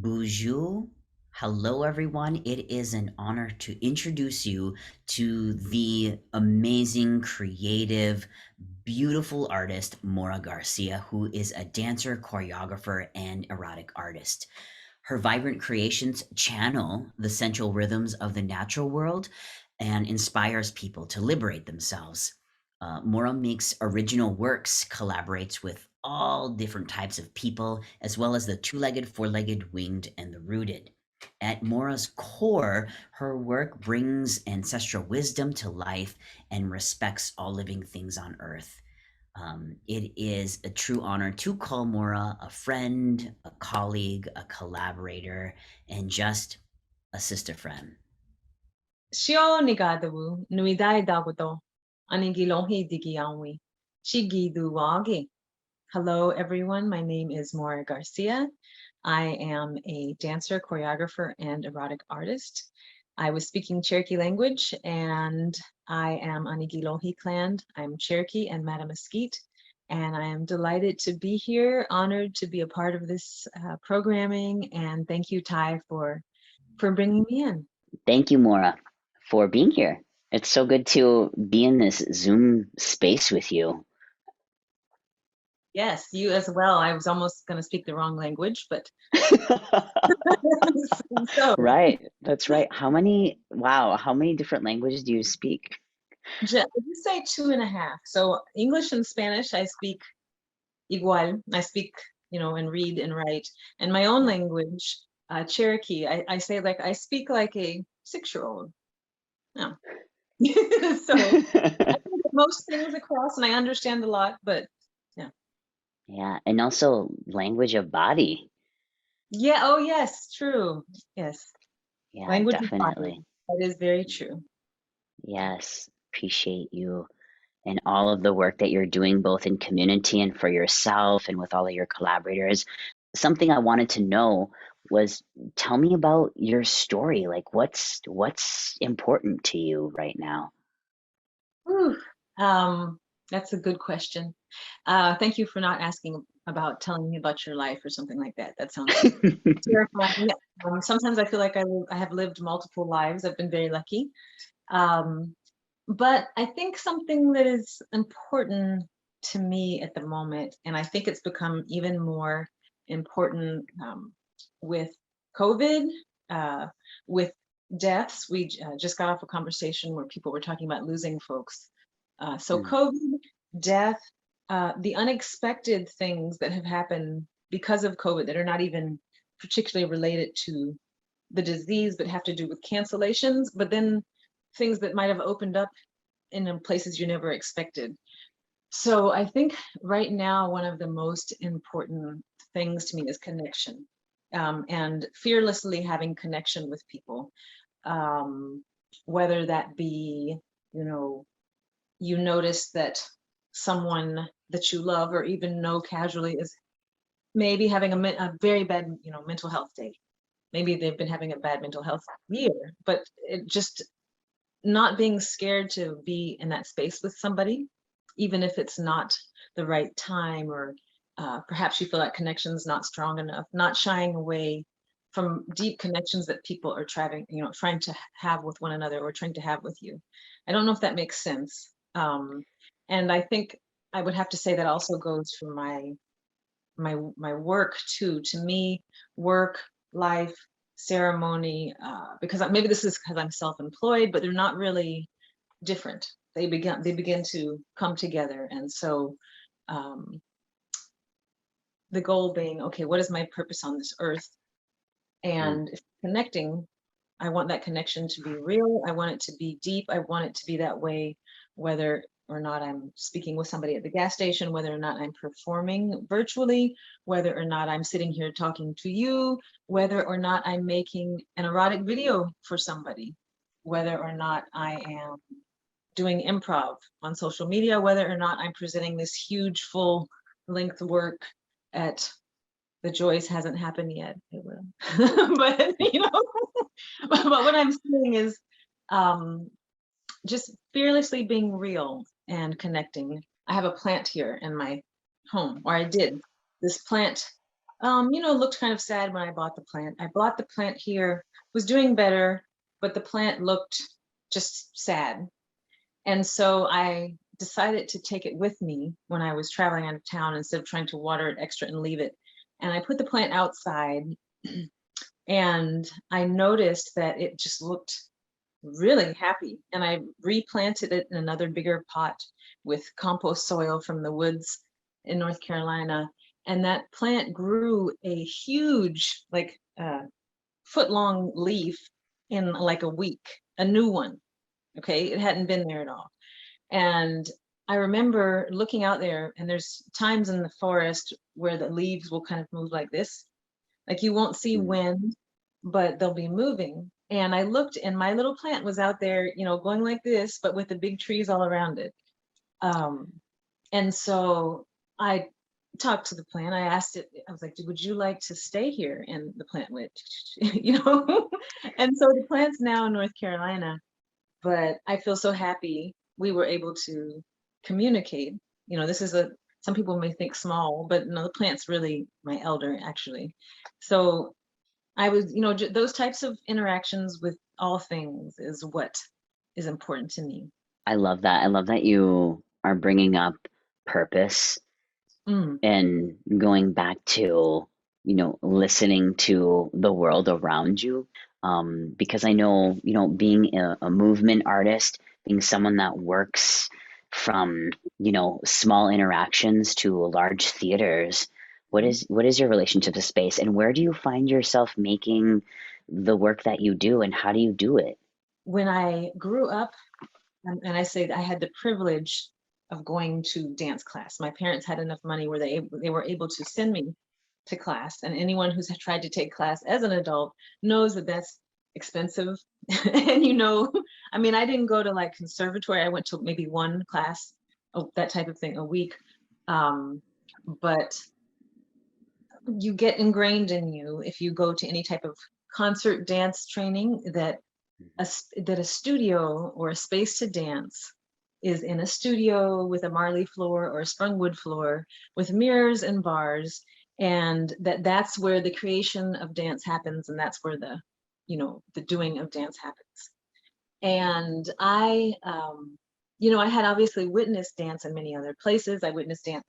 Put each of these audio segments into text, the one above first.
Bonjour. Hello, everyone. It is an honor to introduce you to the amazing, creative, beautiful artist, Maura Garcia, who is a dancer, choreographer, and erotic artist. Her vibrant creations channel the central rhythms of the natural world and inspires people to liberate themselves. Maura makes original works, collaborates with all different types of people, as well as the two-legged, four-legged, winged, and the rooted. At Maura's core, her work brings ancestral wisdom to life and respects all living things on earth. It is a true honor to call Maura a friend, a colleague, a collaborator, and just a sister friend. Shio nigadawu nuidai dabuto anigilonhi digianwi shigidu wagi. Hello everyone, my name is Maura Garcia. I am a dancer, choreographer, and erotic artist. I was speaking Cherokee language and I am Anigilonhi clan. I'm Cherokee and Mattamuskeet, and I am delighted to be here, honored to be a part of this programming, and thank you, Ty, for bringing me in. Thank you, Maura, for being here. It's so good to be in this Zoom space with you. Yes, you as well. I was almost going to speak the wrong language, but so Right, that's right. Wow, how many different languages do you speak? just say 2.5. So English and Spanish, I speak igual. I speak, and read and write. And my own language, Cherokee, I say like I speak like a 6-year-old. No. So I think most things across, and I understand a lot, but yeah. Yeah, and also language of body. Yeah. Oh, yes. True. Yes. Yeah, Language of body. definitely. That is very true. Yes, appreciate you and all of the work that you're doing both in community and for yourself and with all of your collaborators. Something I wanted to know was tell me about your story. Like what's important to you right now? Whew. That's a good question. Thank you for not asking about telling me about your life or something like that. That sounds terrifying. Sometimes I feel like I have lived multiple lives. I've been very lucky. But I think something that is important to me at the moment, and I think it's become even more important with COVID, with deaths. We just got off a conversation where people were talking about losing folks. So Mm, COVID, death, the unexpected things that have happened because of COVID that are not even particularly related to the disease, but have to do with cancellations, but then things that might have opened up in places you never expected. So I think right now, one of the most important things to me is connection, and fearlessly having connection with people, um, whether that be, you notice that someone that you love or even know casually is maybe having a very bad, mental health day. Maybe they've been having a bad mental health year, but it just not being scared to be in that space with somebody, even if it's not the right time, or perhaps you feel that connection's not strong enough, not shying away from deep connections that people are trying to have with one another or trying to have with you. I don't know if that makes sense. And I think I would have to say that also goes for my work too. To me, work, life, ceremony, because maybe this is because I'm self-employed, but they're not really different. They begin to come together. And so the goal being, okay, what is my purpose on this earth? mm, And if connecting, I want that connection to be real. I want it to be deep. I want it to be that way, whether or not I'm speaking with somebody at the gas station, whether or not I'm performing virtually, whether or not I'm sitting here talking to you, whether or not I'm making an erotic video for somebody, whether or not I am doing improv on social media, whether or not I'm presenting this huge full length work at the Joyce hasn't happened yet. It will. But but what I'm saying is just fearlessly being real and connecting. I have a plant here in my home, or I did. This plant Looked kind of sad when I bought the plant. I bought the plant here, was doing better, but the plant looked just sad. And so I decided to take it with me when I was traveling out of town instead of trying to water it extra and leave it. And I put the plant outside and I noticed that it just looked really happy. And I replanted it in another bigger pot with compost soil from the woods in North Carolina. And that plant grew a huge, like foot long leaf in like a week, a new one. Okay. It hadn't been there at all. And I remember looking out there, and there's times in the forest where the leaves will kind of move like this. Like you won't see Mm. wind, but they'll be moving. And I looked, and my little plant was out there, going like this, but with the big trees all around it. Um, and so I talked to the plant. I asked it, I was like, would you like to stay here? And the plant went, and so the plant's now in North Carolina, but I feel so happy we were able to communicate. This is some people may think small, but no, the plant's really my elder actually. So I was, those types of interactions with all things is what is important to me. I love that. I love that you are bringing up purpose Mm, and going back to, listening to the world around you. Because I know, being a movement artist, being someone that works from, small interactions to large theaters, what is your relationship to space, and where do you find yourself making the work that you do, and how do you do it? when I grew up, and I say I had the privilege of going to dance class. My parents had enough money where they were able to send me to class, and anyone who's tried to take class as an adult knows that that's expensive. And I mean, I didn't go to like conservatory. I went to maybe one class, that type of thing, a week. Um, but you get ingrained in you if you go to any type of concert dance training that a studio or a space to dance is in a studio with a marley floor or a sprung wood floor with mirrors and bars, and that's where the creation of dance happens, and that's where the doing of dance happens. And I had obviously witnessed dance in many other places. I witnessed dance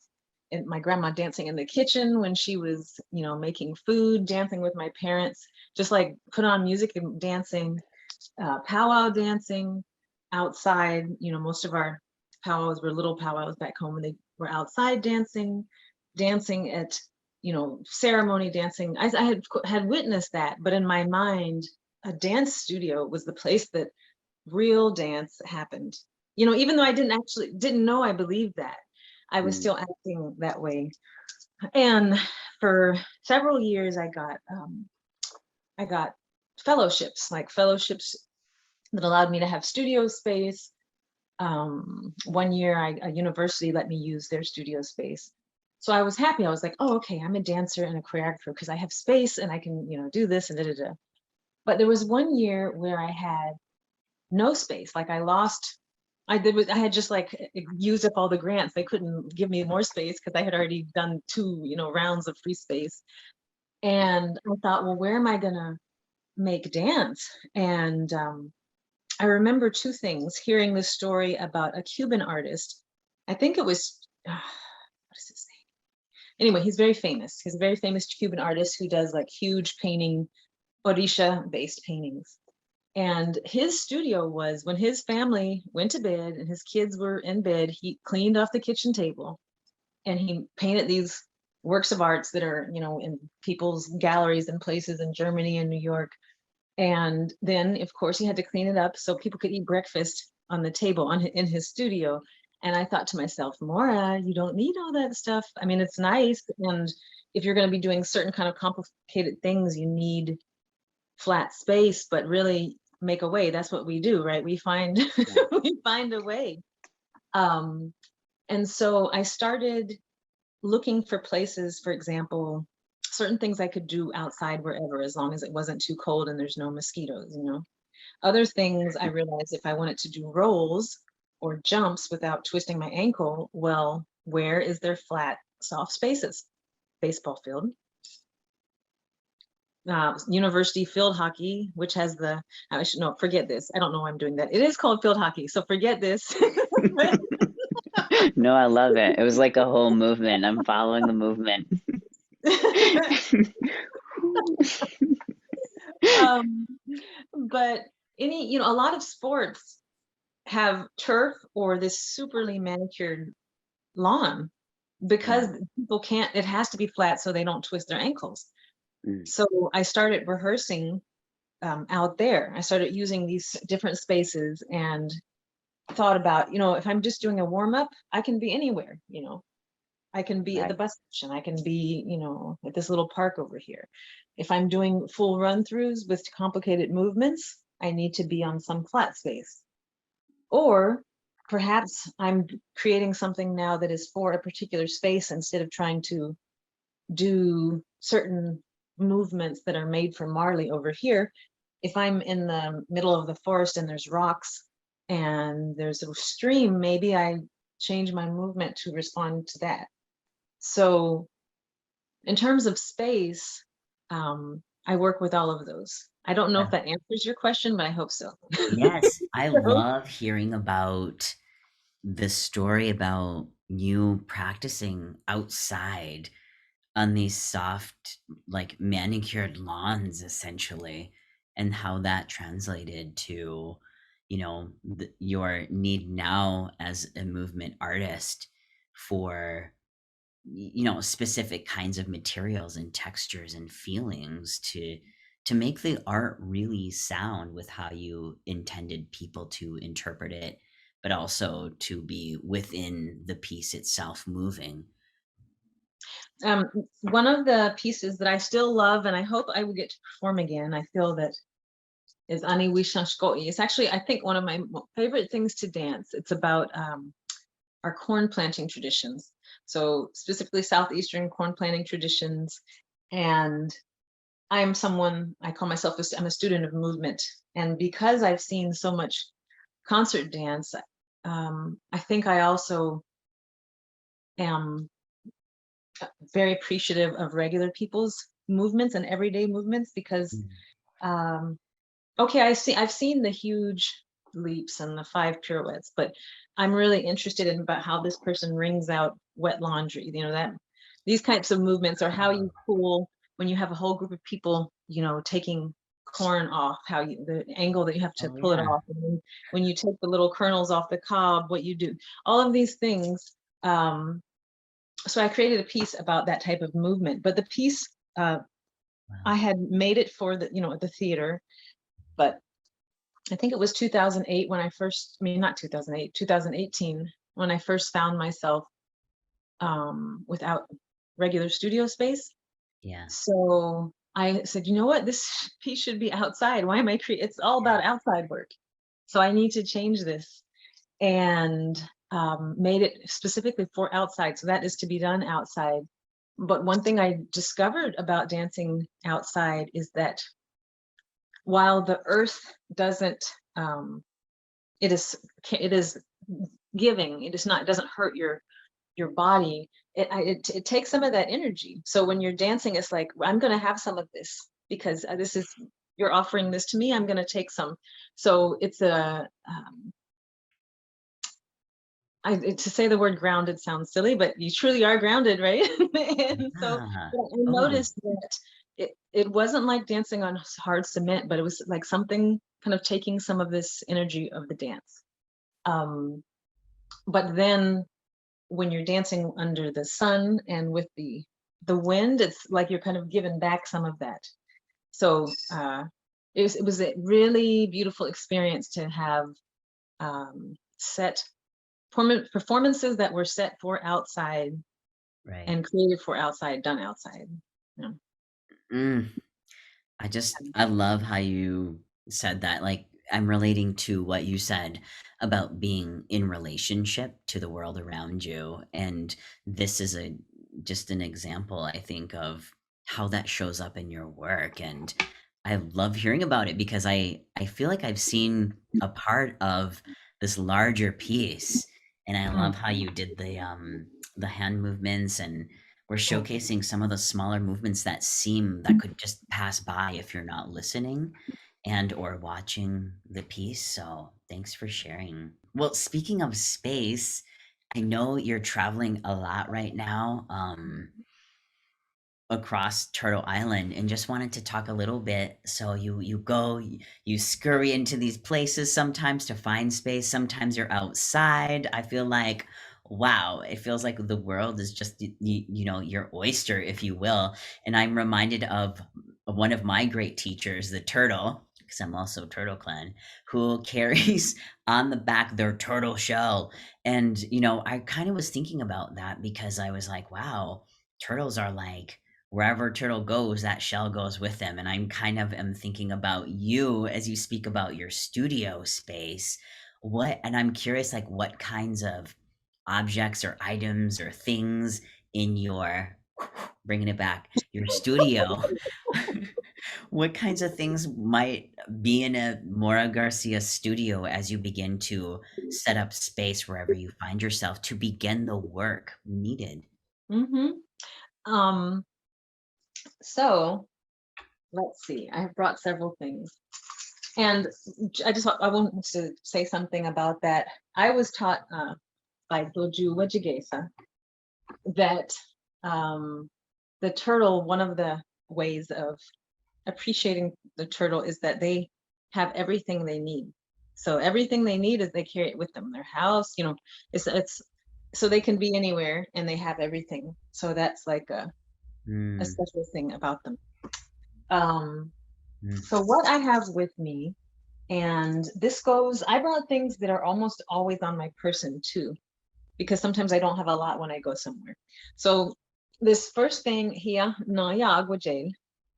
in my grandma dancing in the kitchen when she was, making food, dancing with my parents, just like put on music and dancing, powwow dancing outside. Most of our powwows were little powwows back home, and they were outside dancing at, ceremony dancing. I had witnessed that, but in my mind, a dance studio was the place that real dance happened. Even though I didn't know I believed that, I was Mm. still acting that way. And for several years, I got fellowships that allowed me to have studio space. One year, a university let me use their studio space. So I was happy. I was like, oh, okay, I'm a dancer and a choreographer because I have space and I can, do this and da da da. But there was one year where I had no space. Like I had just like used up all the grants. They couldn't give me more space because I had already done two, rounds of free space. And I thought, well, where am I gonna make dance? And I remember two things: hearing this story about a Cuban artist. I think it was what is his name? Anyway, he's very famous. He's a very famous Cuban artist who does like huge painting, Orisha-based paintings. And his studio was, when his family went to bed and his kids were in bed, he cleaned off the kitchen table and he painted these works of arts that are, in people's galleries and places in Germany and New York. And then, of course, he had to clean it up so people could eat breakfast on the table in his studio. And I thought to myself, Maura, you don't need all that stuff. I mean, it's nice. And if you're going to be doing certain kind of complicated things, you need flat space, but really make a way. That's what we do, right? We find Yeah. we find a way. Um, and so I started looking for places, for example, certain things I could do outside wherever, as long as it wasn't too cold and there's no mosquitoes. Other things I realized, if I wanted to do rolls or jumps without twisting my ankle, well, where is there flat, soft spaces? Baseball field. university field hockey, which has I should no, forget this. I don't know why I'm doing that. It is called field hockey, so forget this. No, I love it. It was like a whole movement. I'm following the movement. um, but a lot of sports have turf or this superly manicured lawn because Yeah. people can't, it has to be flat so they don't twist their ankles. Mm. So I started rehearsing out there. I started using these different spaces and thought about, if I'm just doing a warm up, I can be anywhere, I can be at the Right. bus station. I can be, at this little park over here. If I'm doing full run throughs with complicated movements, I need to be on some flat space. Or perhaps I'm creating something now that is for a particular space instead of trying to do certain movements that are made for Marley over here. If I'm in the middle of the forest and there's rocks and there's a stream, maybe I change my movement to respond to that. So in terms of space, I work with all of those. I don't know if that answers your question, but I hope so. Yes, I love hearing about the story about you practicing outside on these soft, like manicured lawns, essentially, and how that translated to, your need now as a movement artist for, specific kinds of materials and textures and feelings to make the art really sound with how you intended people to interpret it, but also to be within the piece itself moving. One of the pieces that I still love and I hope I will get to perform again, I feel that is Ani Wishanshkoi. It's actually, I think, one of my favorite things to dance. It's about our corn planting traditions. So specifically Southeastern corn planting traditions. And I'm someone, I call myself, I'm a student of movement. And because I've seen so much concert dance, I think I also am very appreciative of regular people's movements and everyday movements because Mm. okay, I've seen the huge leaps and the 5 pirouettes, but I'm really interested in about how this person wrings out wet laundry, that these types of movements, or how you pull when you have a whole group of people, taking corn off, the angle that you have to Oh pull it yeah. off, and then when you take the little kernels off the cob, what you do, all of these things. So I created a piece about that type of movement, but the piece, I Wow. had made it for at the theater, but I think it was 2008 when I first, I mean, not 2008, 2018, when I first found myself without regular studio space. Yeah. So I said, you know what, this piece should be outside. Why am I creating? It's all about outside work. So I need to change this and made it specifically for outside. So that is to be done outside. But one thing I discovered about dancing outside is that while the earth doesn't, it is giving. It is not. It doesn't hurt your body. It takes some of that energy. So when you're dancing, it's like I'm going to have some of this because this is you're offering this to me. I'm going to take some. So it's to say the word grounded sounds silly, but you truly are grounded, right? And so Yeah. I Oh, noticed that it wasn't like dancing on hard cement, but it was like something kind of taking some of this energy of the dance. Um, but then when you're dancing under the sun and with the wind, it's like you're kind of given back some of that. So it was a really beautiful experience to have set performances that were set for outside right. and created for outside, done outside. Yeah. Mm. I love how you said that. Like, I'm relating to what you said about being in relationship to the world around you. And this is just an example, I think, of how that shows up in your work. And I love hearing about it because I feel like I've seen a part of this larger piece. And I Mm. love how you did the hand movements and we're showcasing some of the smaller movements that could just pass by if you're not listening and or watching the piece. So thanks for sharing. Well, speaking of space, I know you're traveling a lot right now. Across Turtle Island and just wanted to talk a little bit. So you go, you scurry into these places sometimes to find space. Sometimes you're outside. I feel like, wow, it feels like the world is just your oyster, if you will. And I'm reminded of one of my great teachers, the turtle, because I'm also Turtle Clan, who carries on the back their turtle shell. And I kind of was thinking about that because I was like, wow, turtles are like wherever a turtle goes, that shell goes with them. And I'm kind of am thinking about you as you speak about your studio space. And I'm curious, like, what kinds of objects or items or things in your, bringing it back, your studio, what kinds of things might be in a Maura Garcia studio as you begin to set up space wherever you find yourself to begin the work needed? Mm-hmm. Um, so let's see. I have brought several things. And I want to say something about that. I was taught by Doju Wejigesa that the turtle, one of the ways of appreciating the turtle is that they have everything they need. So everything they need is they carry it with them. Their house, it's so they can be anywhere and they have everything. So that's like a Mm, special thing about them. Um, mm, so what I have with me, and I brought things that are almost always on my person too, because sometimes I don't have a lot when I go somewhere. So this first thing here, no yagwajel,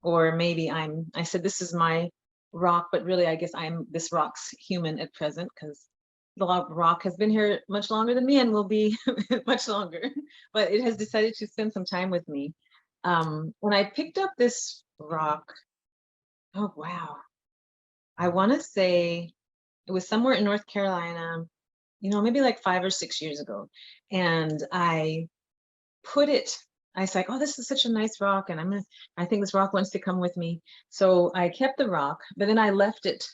or maybe I said this is my rock, but really I guess this rock's human at present because the rock has been here much longer than me and will be much longer, but it has decided to spend some time with me. When I picked up this rock, oh wow, I want to say it was somewhere in North Carolina, maybe like 5 or 6 years ago. And I put it, I was like, oh, this is such a nice rock. And I think this rock wants to come with me. So I kept the rock, but then I left it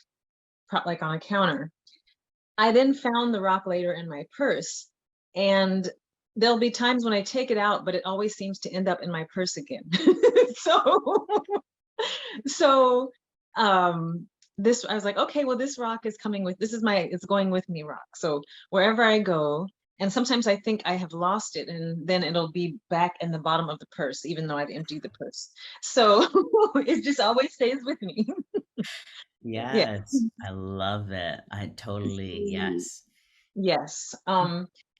like on a counter. I then found the rock later in my purse. And there'll be times when I take it out, but it always seems to end up in my purse again. so so this I was like, okay, well, this rock is coming with it's going with me rock. So wherever I go, and sometimes I think I have lost it and then it'll be back in the bottom of the purse, even though I've emptied the purse. So it just always stays with me. Yeah. yes, I love it. I totally, yes. Yes.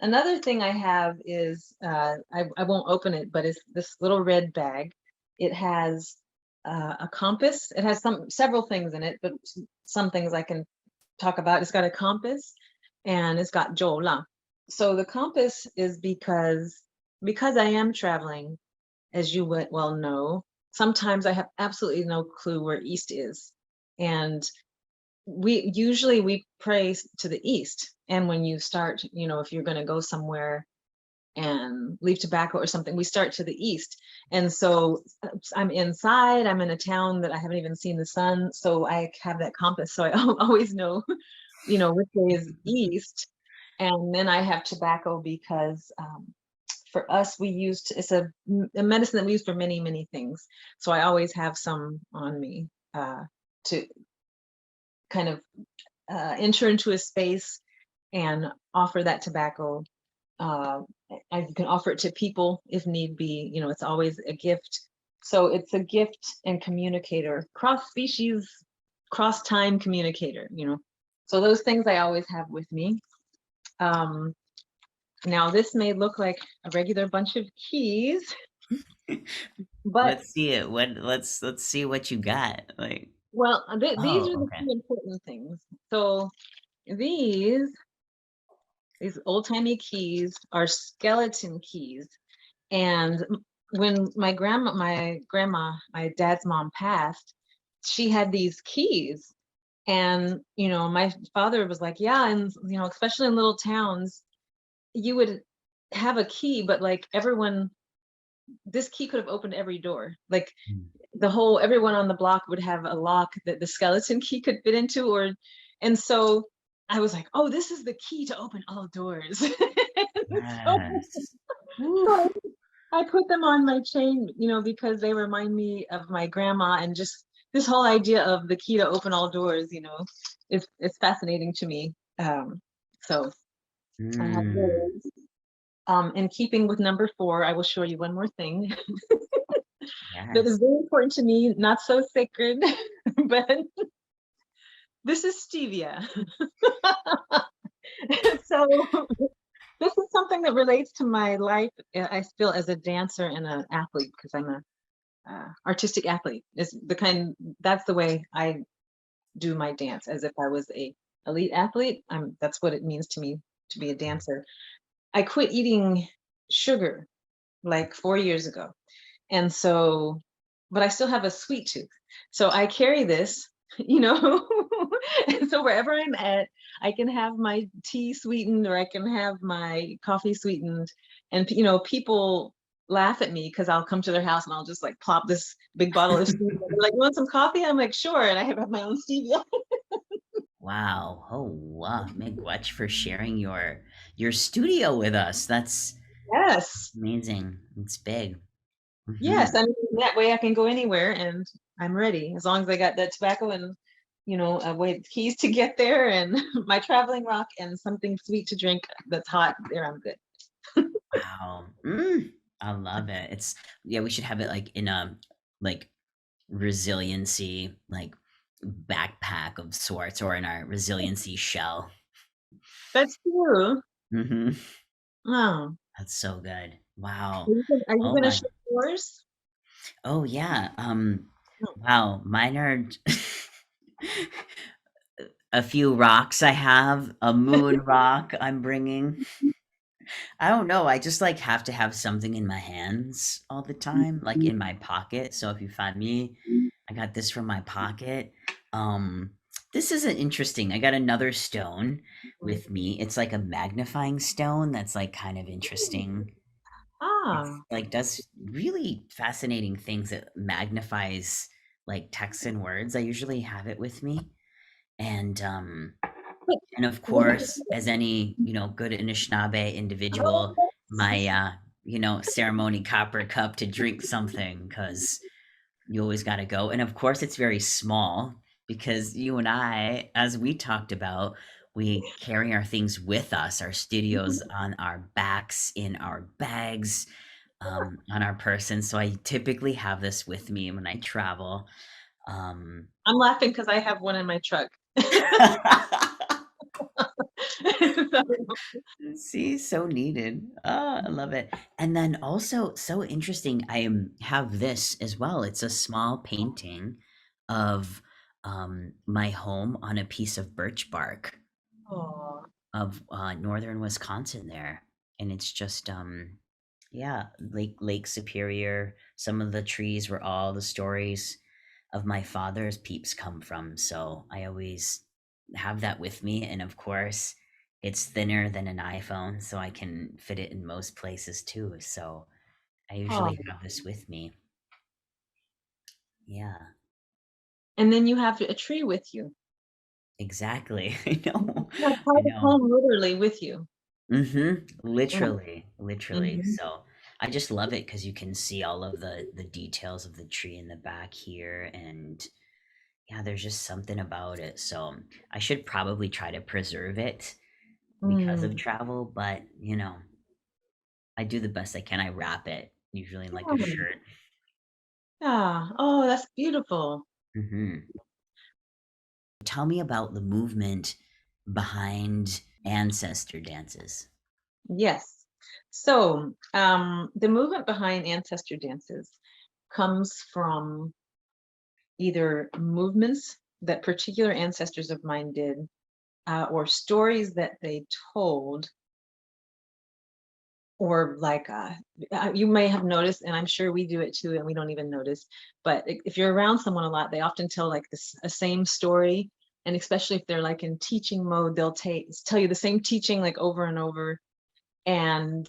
Another thing I have is I won't open it, but it's this little red bag. It has a compass. It has several things in it, but some things I can talk about. It's got a compass and it's got jola. So the compass is because I am traveling, as you would well know, sometimes I have absolutely no clue where east is. And we pray to the east. And when you start, if you're going to go somewhere and leave tobacco or something, we start to the east. And so I'm inside, I'm in a town that I haven't even seen the sun, so I have that compass, so I always know which way is east. And then I have tobacco because for us it's a medicine that we use for many things, so I always have some on me to kind of enter into a space and offer that tobacco. Uh, I can offer it to people if need be. It's always a gift. So it's a gift and communicator, cross-species, cross-time communicator. So those things I always have with me. Now this may look like a regular bunch of keys, but Let's see it. Let's see what you got. Like, well, these oh, are the okay. two important things. So these old-timey keys are skeleton keys. And when my grandma, my dad's mom passed, she had these keys. And, my father was like, yeah, and, especially in little towns, you would have a key, but like everyone this key could have opened every door. Like Mm. everyone on the block would have a lock that the skeleton key could fit into, and so I was like, oh, this is the key to open all doors. so, Yes. Woo. so I put them on my chain, because they remind me of my grandma, and just this whole idea of the key to open all doors, it's fascinating to me. So I have Mm. those. In keeping with number 4, I will show you one more thing that is Yes. very important to me, not so sacred, but this is stevia. So this is something that relates to my life, I feel, as a dancer and an athlete, because I'm a artistic athlete. Is the kind That's the way I do my dance, as if I was a elite athlete. That's what it means to me to be a dancer. I quit eating sugar like 4 years ago. And so, but I still have a sweet tooth. So I carry this, you know, and so wherever I'm at, I can have my tea sweetened, or I can have my coffee sweetened. And, people laugh at me because I'll come to their house and I'll just like plop this big bottle of stevia. They're like, you want some coffee? I'm like, sure. And I have my own stevia. Wow. Oh, wow. Miigwech for sharing your studio with us. That's Yes. amazing. It's big. Yes. Hmm. I mean, that way I can go anywhere and I'm ready, as long as I got that tobacco and, a way keys to get there, and my traveling rock and something sweet to drink that's hot. There, I'm good. Wow. Mm, I love it. It's yeah, we should have it like in a like resiliency like backpack of sorts or in our resiliency shell. That's true. Hmm. Oh, That's so good. Wow. are you Oh gonna my. share yours? Oh yeah. No. Wow. Mine are a few rocks I have, a moon rock I'm bringing. I don't know, I just, like, have to have something in my hands all the time, like, in my pocket, so if you find me, I got this from my pocket. Um, this isn't interesting, I got another stone with me, it's like a magnifying stone that's, like, kind of interesting. It's, Ah, like, does really fascinating things, it magnifies, like, text and words, I usually have it with me, and, um wait, and of what is course, it? as any, good Anishinaabe individual, Oh, my, ceremony copper cup to drink something because you always got to go. And of course, it's very small because you and I, as we talked about, we carry our things with us, our studios on our backs, in our bags, on our person. So I typically have this with me when I travel. Um, I'm laughing because I have one in my truck. See, so needed. Oh, I love it. And then also so interesting, I have this as well. It's a small painting of my home on a piece of birch bark Oh, of northern Wisconsin there. And it's just yeah, Lake Superior. Some of the trees were all the stories of my father's peeps come from. So I always have that with me. And of course, it's thinner than an iPhone, so I can fit it in most places too. So I oh. usually have this with me. Yeah, And then you have a tree with you. exactly. I know. You have I part of know. home literally with you. Mm, Literally, literally. mhm. So I just love it because you can see all of the details of the tree in the back here, and yeah, there's just something about it. So I should probably try to preserve it because of Mm. travel, but I do the best I can. I wrap it usually in like a Yeah. shirt. Yeah. Oh, that's beautiful. Hmm. Tell me about the movement behind Ancestor Dances. Yes. So, the movement behind Ancestor Dances comes from either movements that particular ancestors of mine did, or stories that they told, or like, you may have noticed, and I'm sure we do it too, and we don't even notice. But if you're around someone a lot, they often tell like this a same story, and especially if they're like in teaching mode, they'll tell you the same teaching like over and over, and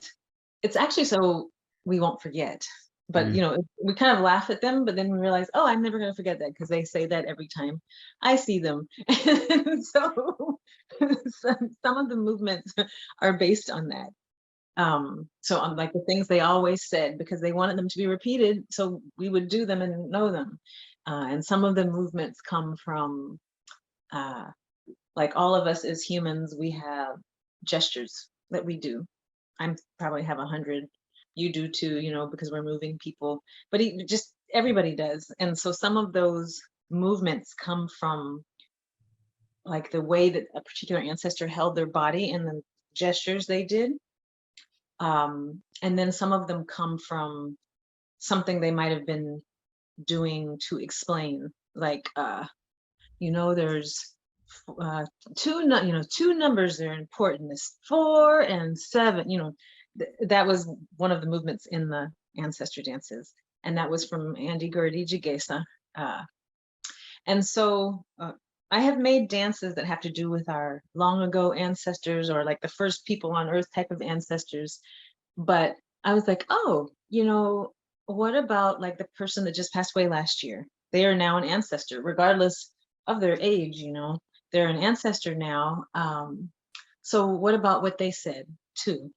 it's actually so we won't forget. But we kind of laugh at them, but then we realize, oh, I'm never going to forget that, because they say that every time I see them. And so some of the movements are based on that. So on like the things they always said, because they wanted them to be repeated, so we would do them and know them. And some of the movements come from like all of us as humans, we have gestures that we do. I probably have 100. You do too, because we're moving people. But just everybody does. And so some of those movements come from like the way that a particular ancestor held their body and the gestures they did. And then some of them come from something they might have been doing to explain, like there's two numbers that are important, this 4 and 7. That was one of the movements in the Ancestor Dances, and that was from Andy Gurdy Jigesa. And so I have made dances that have to do with our long ago ancestors, or like the first people on earth type of ancestors. But I was like, oh, what about like the person that just passed away last year? They are now an ancestor, regardless of their age, they're an ancestor now. So what about what they said too,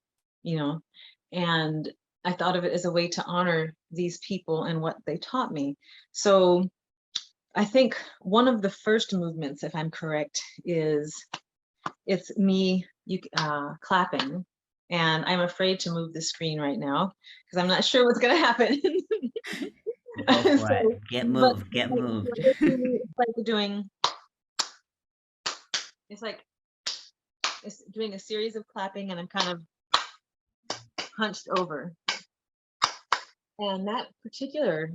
and I thought of it as a way to honor these people and what they taught me. So I think one of the first movements, if I'm correct, it's me clapping. And I'm afraid to move the screen right now because I'm not sure what's going to happen. Go for it. Get moved. Get moved. It's doing a series of clapping, and I'm kind of hunched over. And that particular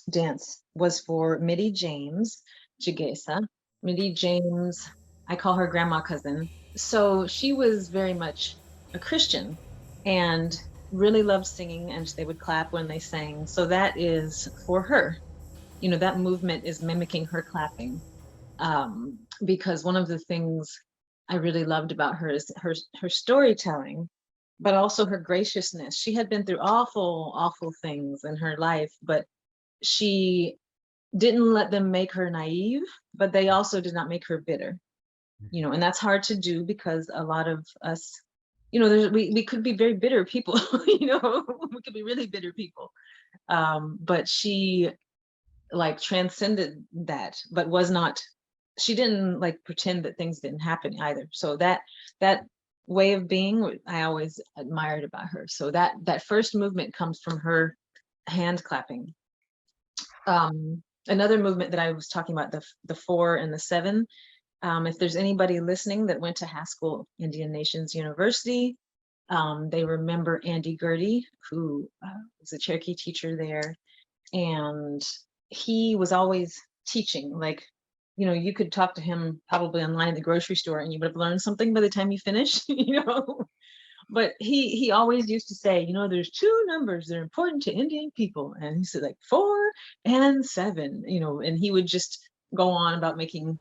dance was for Mitty James Jigesa. Mitty James, I call her grandma cousin. So she was very much a Christian and really loved singing, and they would clap when they sang. So that is for her. That movement is mimicking her clapping. Because one of the things I really loved about her is her storytelling, but also her graciousness. She had been through awful, awful things in her life, but she didn't let them make her naive, but they also did not make her bitter. And that's hard to do, because a lot of us, we could be very bitter people, we could be really bitter people. But she like transcended that, but she didn't like pretend that things didn't happen either. So that way of being, I always admired about her. So that first movement comes from her hand clapping. Another movement that I was talking about, the 4 and the 7, if there's anybody listening that went to Haskell Indian Nations University, they remember Andy Gurdy, who was a Cherokee teacher there. And he was always teaching, like, you could talk to him probably online at the grocery store and you would have learned something by the time you finished, But he always used to say, there's 2 numbers that are important to Indian people. And he said like 4 and 7, and he would just go on about making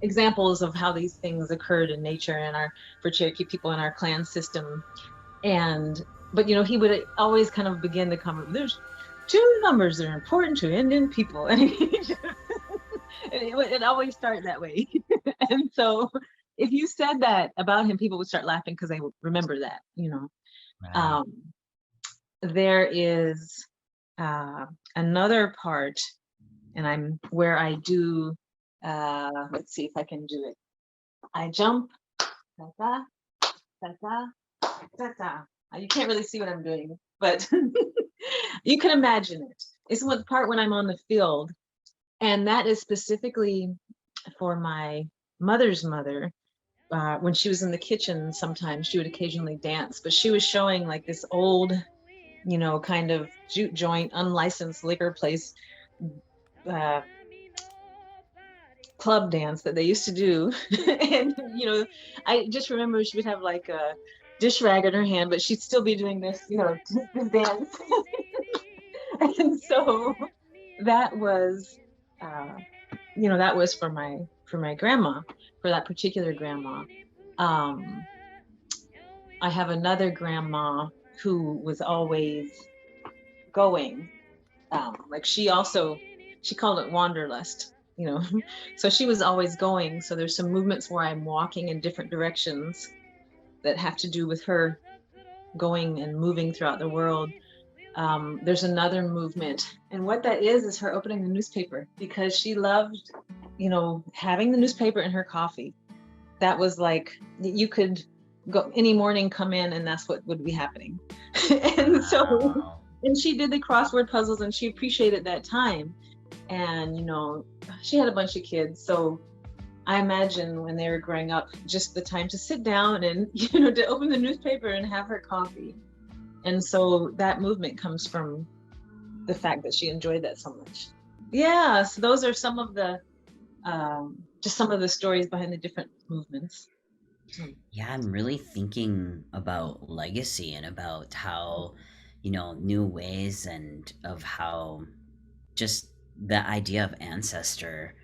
examples of how these things occurred in nature and for Cherokee people in our clan system. But he would always kind of begin to come, there's 2 numbers that are important to Indian people. And it always started that way. And so if you said that about him, people would start laughing because they would remember that, Right. There is another part, and where I do, let's see if I can do it. I jump, da-da, da-da, da-da. You can't really see what I'm doing, but you can imagine it. It's the part when I'm on the field, and that is specifically for my mother's mother. When she was in the kitchen, sometimes she would occasionally dance, but she was showing like this old, kind of juke joint, unlicensed liquor place club dance that they used to do. And, I just remember she would have like a dish rag in her hand, but she'd still be doing this, this dance. And so that was, that was for my grandma, for that particular grandma. I have another grandma who was always going. Like she called it wanderlust, you know. So she was always going. So there's some movements where I'm walking in different directions that have to do with her going and moving throughout the world. There's another movement, and what that is her opening the newspaper, because she loved, you know, having the newspaper in her coffee. That was like, you could go any morning, come in, and that's what would be happening. And so, Wow. and she did the crossword puzzles, and she appreciated that time. And, you know, she had a bunch of kids, so I imagine when they were growing up, just the time to sit down and, you know, to open the newspaper and have her coffee. And so that movement comes from the fact that she enjoyed that so much. Yeah, so those are some of the just some of the stories behind the different movements. Yeah, I'm really thinking about legacy and about how, new ways and of how just the idea of ancestor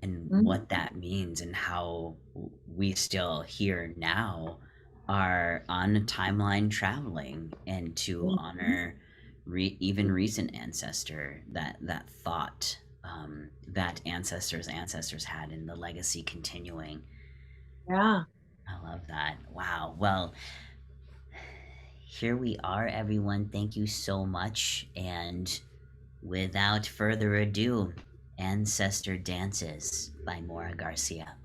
and Mhm. what that means and how we still here now are on a timeline traveling and to Mhm. honor even recent ancestor that thought that ancestors had and the legacy continuing. Yeah. I love that. Wow. Well, here we are, everyone. Thank you so much. And without further ado, Ancestor Dances by Maura Garcia.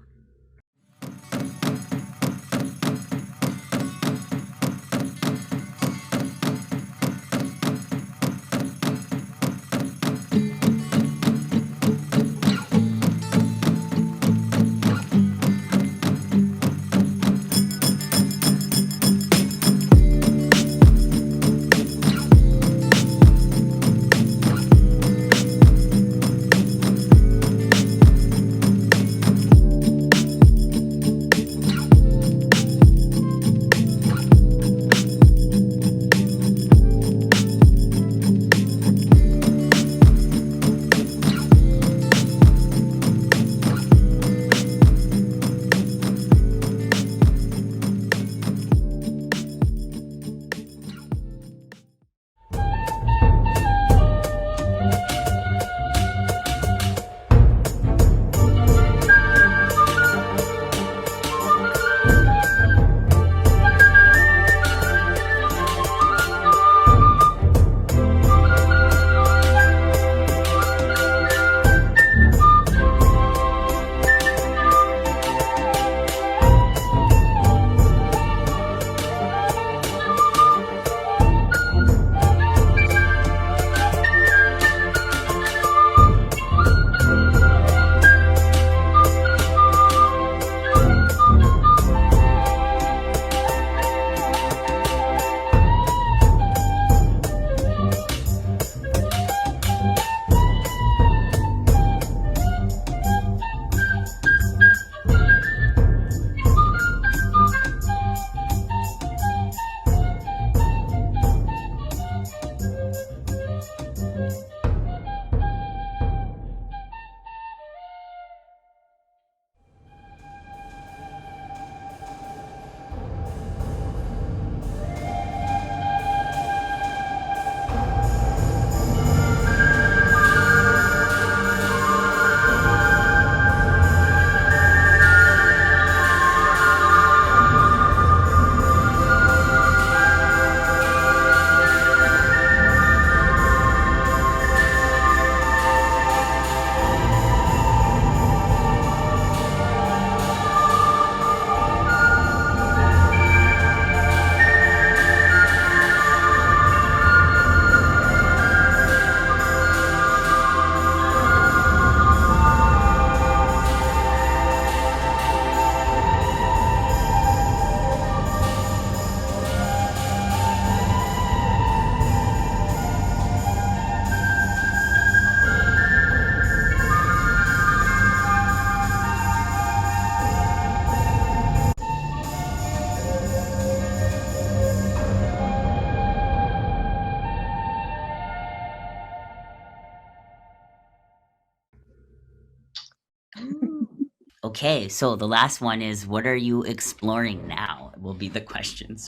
Okay, so the last one is what are you exploring now? Will be the questions.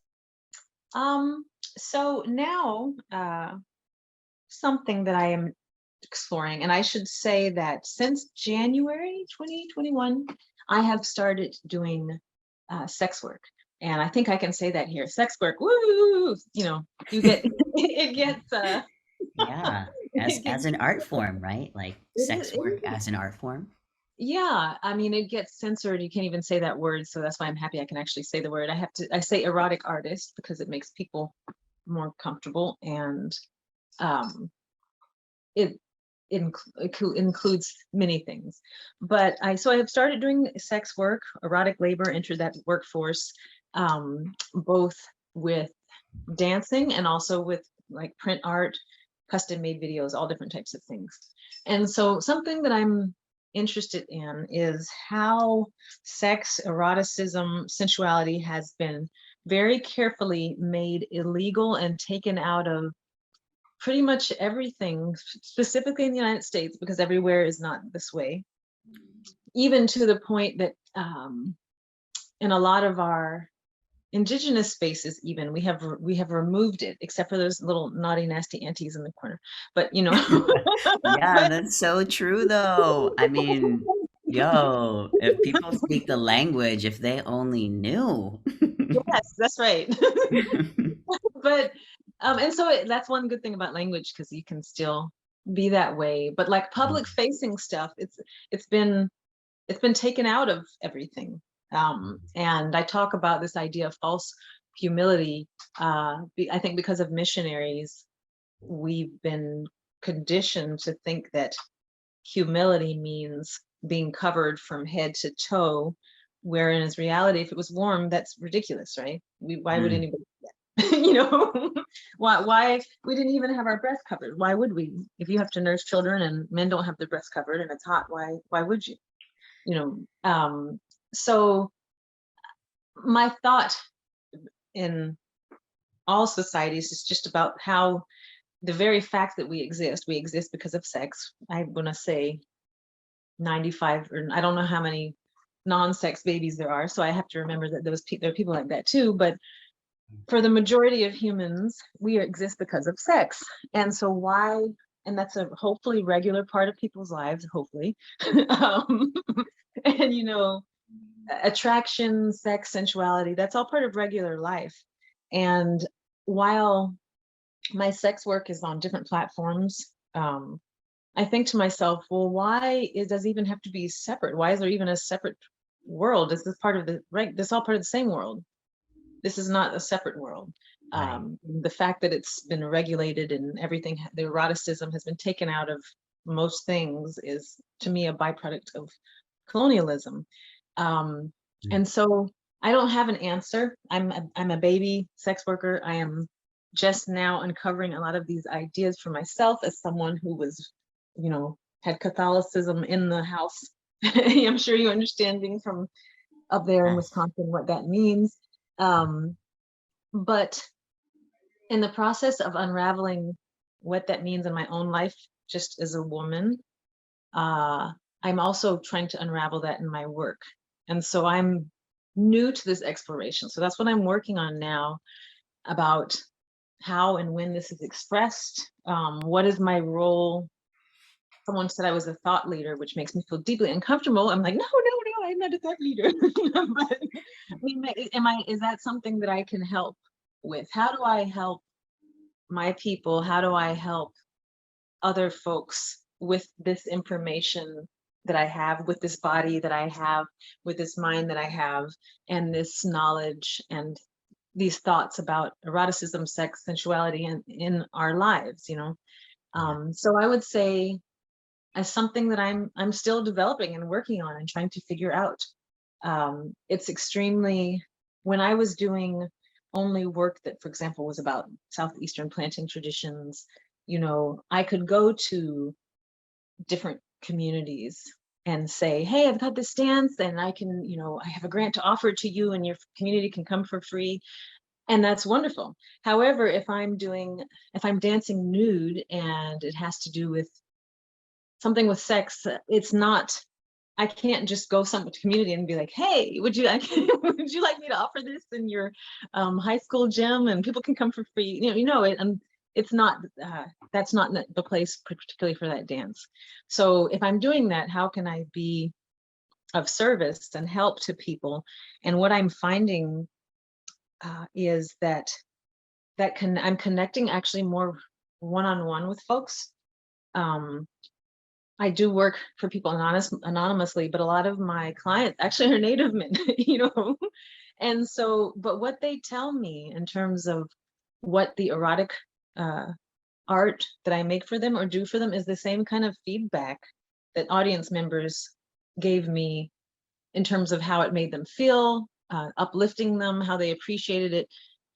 So now, something that I am exploring, and I should say that since January 2021, I have started doing sex work. And I think I can say that here, sex work, woo, you get, it gets, Yeah, it as gets, an art form, right? Like sex it work is. as an art form. Yeah, I mean, it gets censored. You can't even say that word. So that's why I'm happy I can actually say the word. I say erotic artist because it makes people more comfortable, and um, it includes many things. But so I have started doing sex work, erotic labor, entered that workforce, both with dancing and also with like print art, custom made videos, all different types of things. And so something that I'm interested in is how sex, eroticism, sensuality has been very carefully made illegal and taken out of pretty much everything, specifically in the United States, because everywhere is not this way, even to the point that in a lot of our indigenous spaces, even we have removed it, except for those little naughty nasty aunties in the corner, but Yeah, but that's so true though. I mean, yo, if people speak the language, if they only knew. yes, that's right. But and so that's one good thing about language, because you can still be that way, but like public facing stuff, it's been it's been taken out of everything. And I talk about this idea of false humility. I think because of missionaries, we've been conditioned to think that humility means being covered from head to toe, wherein in reality, if it was warm, that's ridiculous, right? Why would Mm, anybody do that? You know, why we didn't even have our breasts covered? Why would we? If you have to nurse children and men don't have their breasts covered and it's hot, why would you? You know, so my thought in all societies is just about how the very fact that we exist because of sex. I want to say 95, or I don't know how many non-sex babies there are, so I have to remember that there are people like that too, but for the majority of humans, we exist because of sex. And so why, and that's a hopefully regular part of people's lives, hopefully. um, and attraction, sex, sensuality, that's all part of regular life. And while my sex work is on different platforms, I think to myself, well, why does it even have to be separate? Why is there even a separate world? Is this part of the right? This all part of the same world. This is not a separate world. right. The fact that it's been regulated and everything, the eroticism has been taken out of most things, is to me a byproduct of colonialism. Um, Mm, and so I don't have an answer. I'm a baby sex worker. I am just now uncovering a lot of these ideas for myself as someone who was, had Catholicism in the house. I'm sure you understand, being from up there in yes. Wisconsin, what that means. Um, but in the process of unraveling what that means in my own life, just as a woman, uh, I'm also trying to unravel that in my work. And so I'm new to this exploration. So that's what I'm working on now, about how and when this is expressed. What is my role? Someone said I was a thought leader, which makes me feel deeply uncomfortable. I'm like, no, no, no, I'm not a thought leader. But I mean, is that something that I can help with? How do I help my people? How do I help other folks with this information that I have, with this body that I have, with this mind that I have, and this knowledge and these thoughts about eroticism, sex, sensuality in our lives? Yeah. So I would say, as something that I'm still developing and working on and trying to figure out. It's extremely, when I was doing only work that, for example, was about Southeastern planting traditions, I could go to different communities and say, hey, I've got this dance and I can, I have a grant to offer to you and your community can come for free. And that's wonderful. However, if I'm dancing nude and it has to do with something with sex, it's not. I can't just go some to community and be like, hey, would you like would you like me to offer this in your high school gym, and people can come for free? It, and it's not that's not the place particularly for that dance. So if I'm doing that, how can I be of service and help to people? And what I'm finding is that I'm connecting actually more one-on-one with folks. I do work for people anonymously, but a lot of my clients actually are Native men, And so, but what they tell me in terms of what the erotic art that I make for them or do for them is the same kind of feedback that audience members gave me in terms of how it made them feel, uplifting them, how they appreciated it.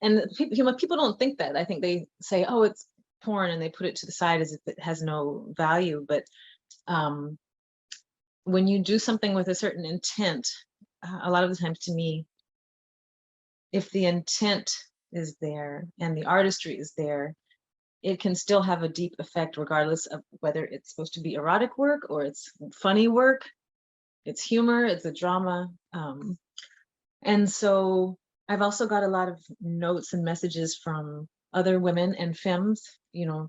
And people don't think that. I think they say, oh, it's porn, and they put it to the side as if it has no value. But when you do something with a certain intent, a lot of the times to me, if the intent is there and the artistry is there, it can still have a deep effect regardless of whether it's supposed to be erotic work or it's funny work, it's humor, it's a drama. And so I've also got a lot of notes and messages from other women and femmes,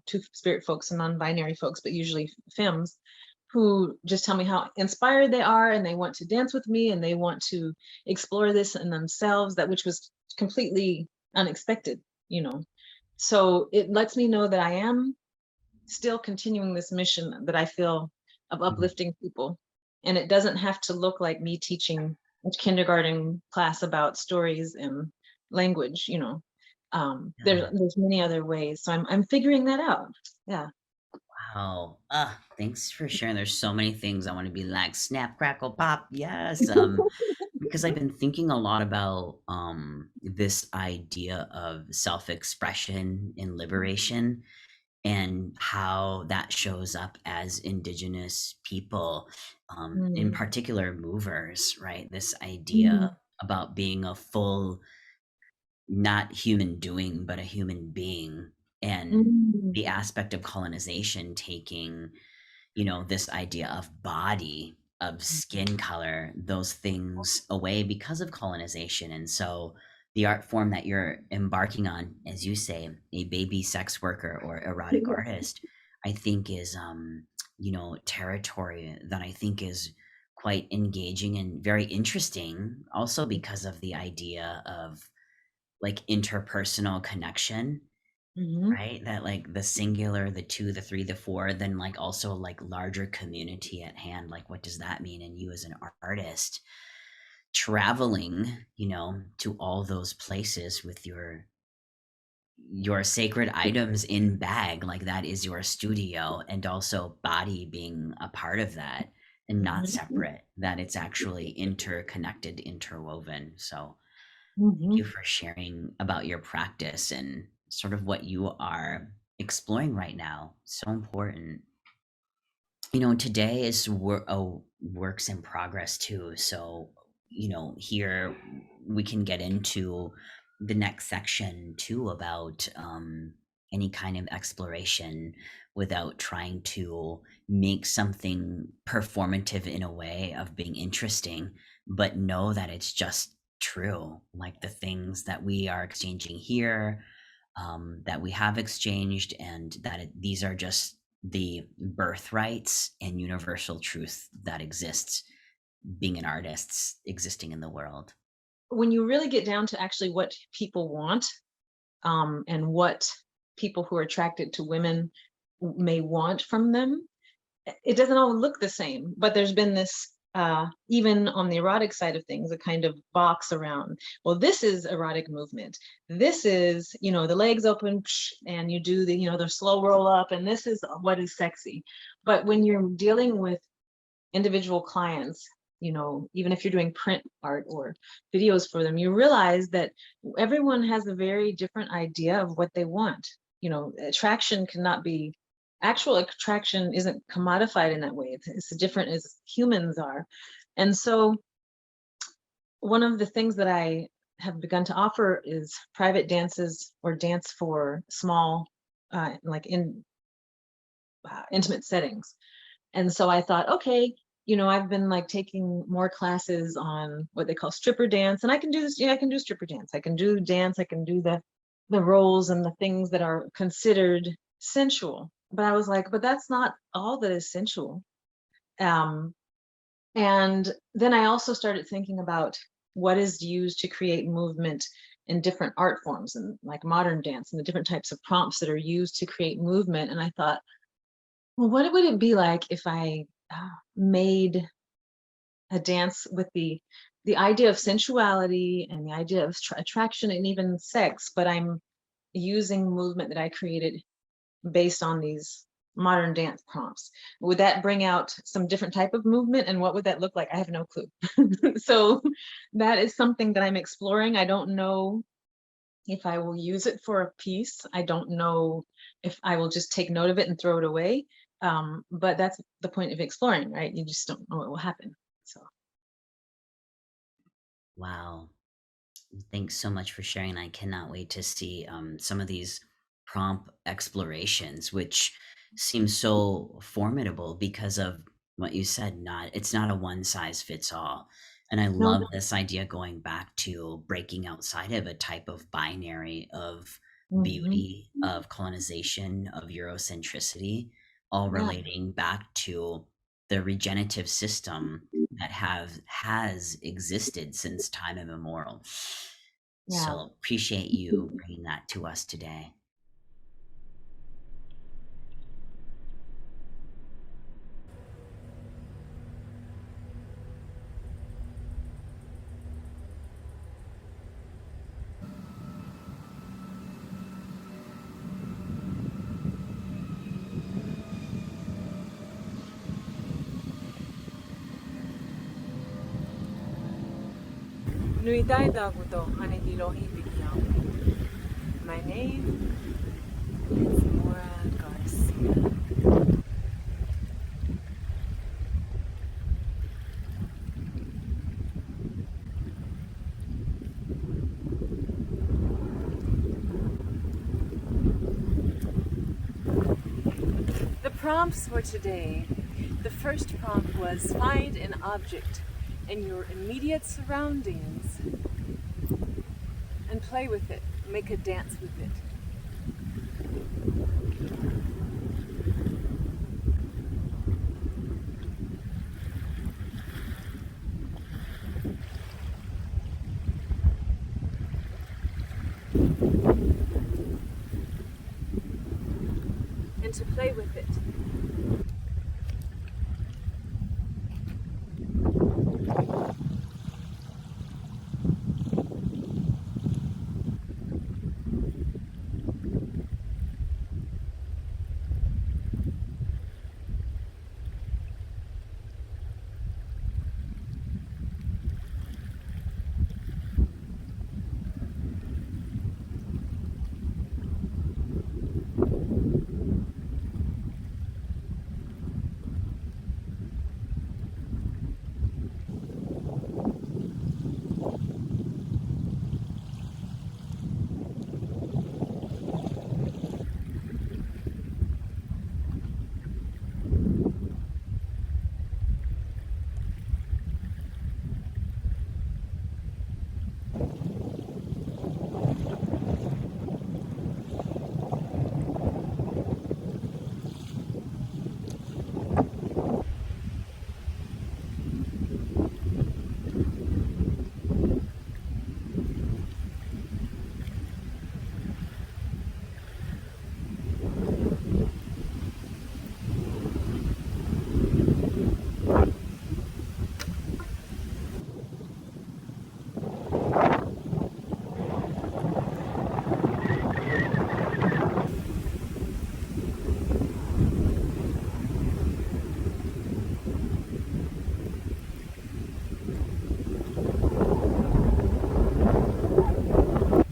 two-spirit folks and non-binary folks, but usually femmes, who just tell me how inspired they are and they want to dance with me and they want to explore this in themselves, which was completely unexpected. So it lets me know that I am still continuing this mission that I feel of uplifting people. And it doesn't have to look like me teaching a kindergarten class about stories and language, there's many other ways. So I'm figuring that out. Yeah. Wow. Thanks for sharing. There's so many things I want to be like, snap, crackle, pop. Yes. Because I've been thinking a lot about this idea of self-expression and liberation, and how that shows up as indigenous people, in Mm, particular movers, right? This mm, idea about being a full, not human doing, but a human being, and mm, the aspect of colonization taking, this idea of body, of skin color, those things away because of colonization. And so the art form that you're embarking on, as you say, a baby sex worker or erotic yeah. artist, I think is, territory that I think is quite engaging and very interesting, also because of the idea of like interpersonal connection, Mhm, right? That like the singular, the two, the three, the four, then like also like larger community at hand. Like, what does that mean? And you as an artist traveling, to all those places with your sacred items in bag, like that is your studio, and also body being a part of that and not mhm, separate, that it's actually interconnected, interwoven. So thank you mhm, for sharing about your practice and sort of what you are exploring right now. So important. Today is works in progress too. So, here we can get into the next section too about any kind of exploration without trying to make something performative in a way of being interesting, but know that it's just true. Like the things that we are exchanging here, that we have exchanged, and that these are just the birthrights and universal truth that exists, being an artist existing in the world. when you really get down to actually what people want, and what people who are attracted to women may want from them, it doesn't all look the same. But there's been this, even on the erotic side of things, a kind of box around, well, this is erotic movement. This is, the legs open, and you do the slow roll up, and this is what is sexy. But when you're dealing with individual clients, even if you're doing print art or videos for them, you realize that everyone has a very different idea of what they want. Attraction cannot be, actual attraction isn't commodified in that way. It's different as humans are. And so one of the things that I have begun to offer is private dances or dance for small, like in intimate settings. And so I thought, okay, I've been like taking more classes on what they call stripper dance, and I can do this. I can do stripper dance. I can do dance. I can do the roles and the things that are considered sensual. But I was like, but that's not all that is sensual. Um, and then I also started thinking about what is used to create movement in different art forms and like modern dance and the different types of prompts that are used to create movement. And I thought, well, what would it be like if I made a dance with the idea of sensuality and the idea of attraction and even sex, but I'm using movement that I created based on these modern dance prompts? Would that bring out some different type of movement, and what would that look like? I have no clue. So that is something that I'm exploring. I don't know if I will use it for a piece. I don't know if I will just take note of it and throw it away. But that's the point of exploring, right? You just don't know what will happen. So Wow. Thanks so much for sharing. I cannot wait to see some of these prompt explorations, which seem so formidable because of what you said. Not It's not a one size fits all, and I no. love this idea going back to breaking outside of a type of binary of Mhm. beauty, of colonization, of Eurocentricity, all Yeah, relating back to the regenerative system that have has existed since time immemorial. yeah. So appreciate you bringing that to us today. Nuitai daguto hanetilohi bigyam. My name is Maura Garcia. The prompts for today. The first prompt was find an object in your immediate surroundings and play with it. Make a dance with it. And to play with it.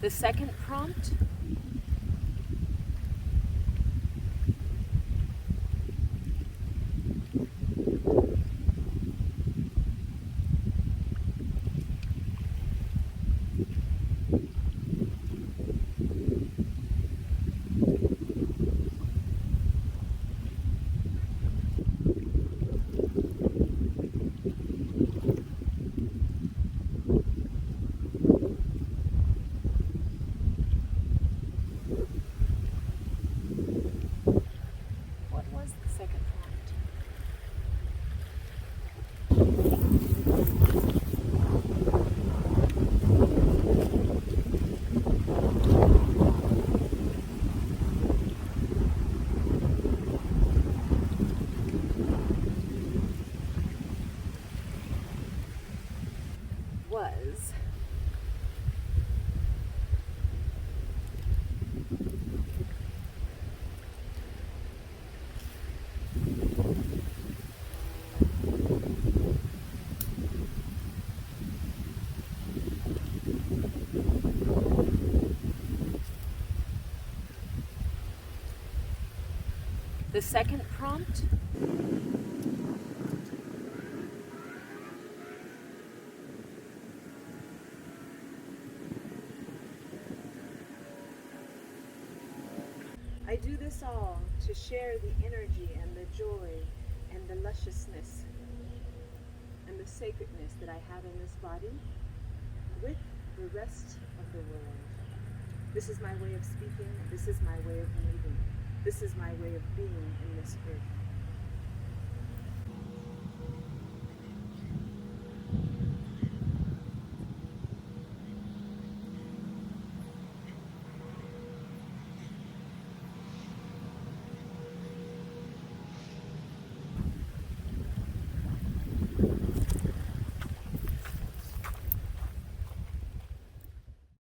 The second prompt. Dances. The second prompt I do this all to share the energy and the joy and the lusciousness and the sacredness that I have in this body with the rest of the world. This is my way of speaking. This is my way of moving. This is my way of being in this earth.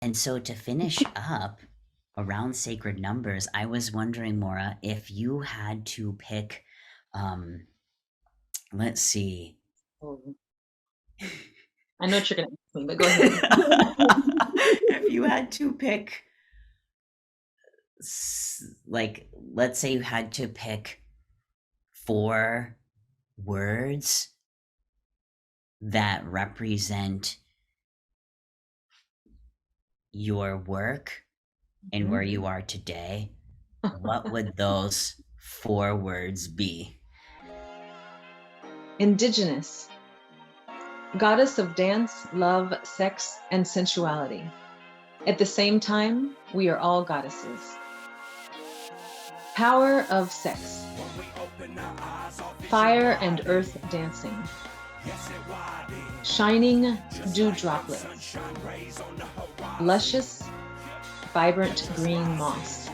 And so to finish up around sacred numbers, I was wondering, Maura, if you had to pick, let's see. Oh. I know what you're going to ask me, but go ahead. If you had to pick, like, let's say you had to pick 4 words that represent your work and where you are today, what would those 4 words be? Indigenous, goddess of dance, love, sex, and sensuality. At the same time, we are all goddesses. Power of sex, fire and earth dancing, shining dew droplets, luscious, vibrant green moss,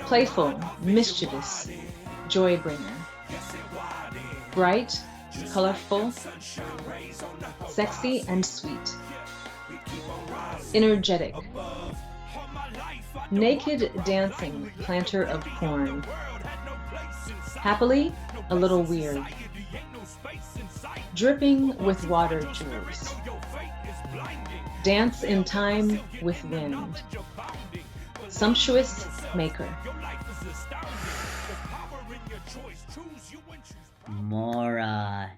playful, mischievous, joy bringer, bright, colorful, sexy and sweet, energetic, naked dancing planter of corn, happily a little weird, dripping with water jewels, dance in time with wind, sumptuous maker. Maura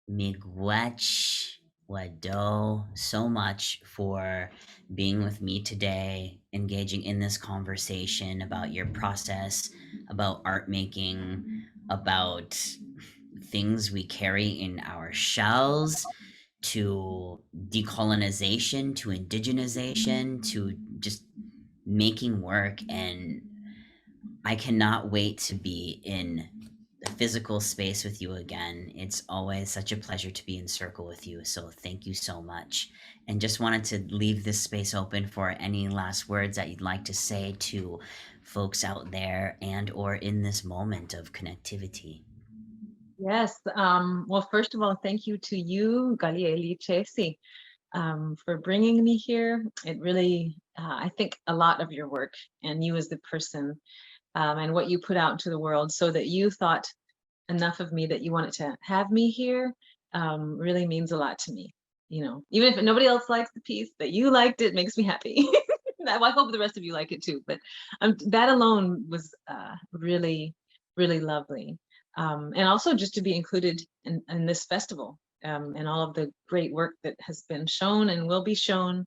Miigwech Wado so much for being with me today, engaging in this conversation about your process, about art making, about things we carry in our shells, to decolonization, to indigenization, to just making work. And I cannot wait to be in the physical space with you again. It's always such a pleasure to be in circle with you. So thank you so much. And just wanted to leave this space open for any last words that you'd like to say to folks out there and or in this moment of connectivity. Yes. Well, first of all, thank you to you, García, for bringing me here. It really, I think a lot of your work and you as the person and what you put out into the world, so that you thought enough of me that you wanted to have me here, really means a lot to me. You know, even if nobody else likes the piece, that you liked it makes me happy. I hope the rest of you like it too, but that alone was really, really lovely. And also just to be included in this festival and all of the great work that has been shown and will be shown.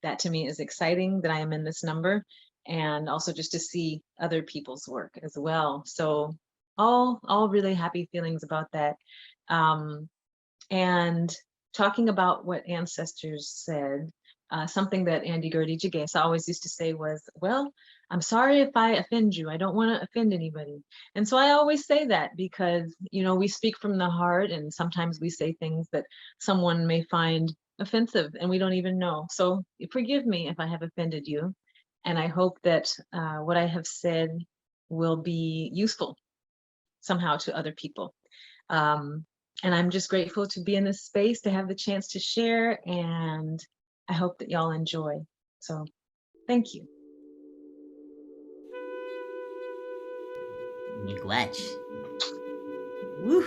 That to me is exciting, that I am in this number, and also just to see other people's work as well. So all really happy feelings about that. And talking about what ancestors said, something that Andy Gurdy-Jagesa always used to say was, well, I'm sorry if I offend you. I don't want to offend anybody. And so I always say that because, you know, we speak from the heart, and sometimes we say things that someone may find offensive and we don't even know. So forgive me if I have offended you. And I hope that what I have said will be useful somehow to other people. And I'm just grateful to be in this space, to have the chance to share, and I hope that y'all enjoy. So thank you. Miigwech. Woo!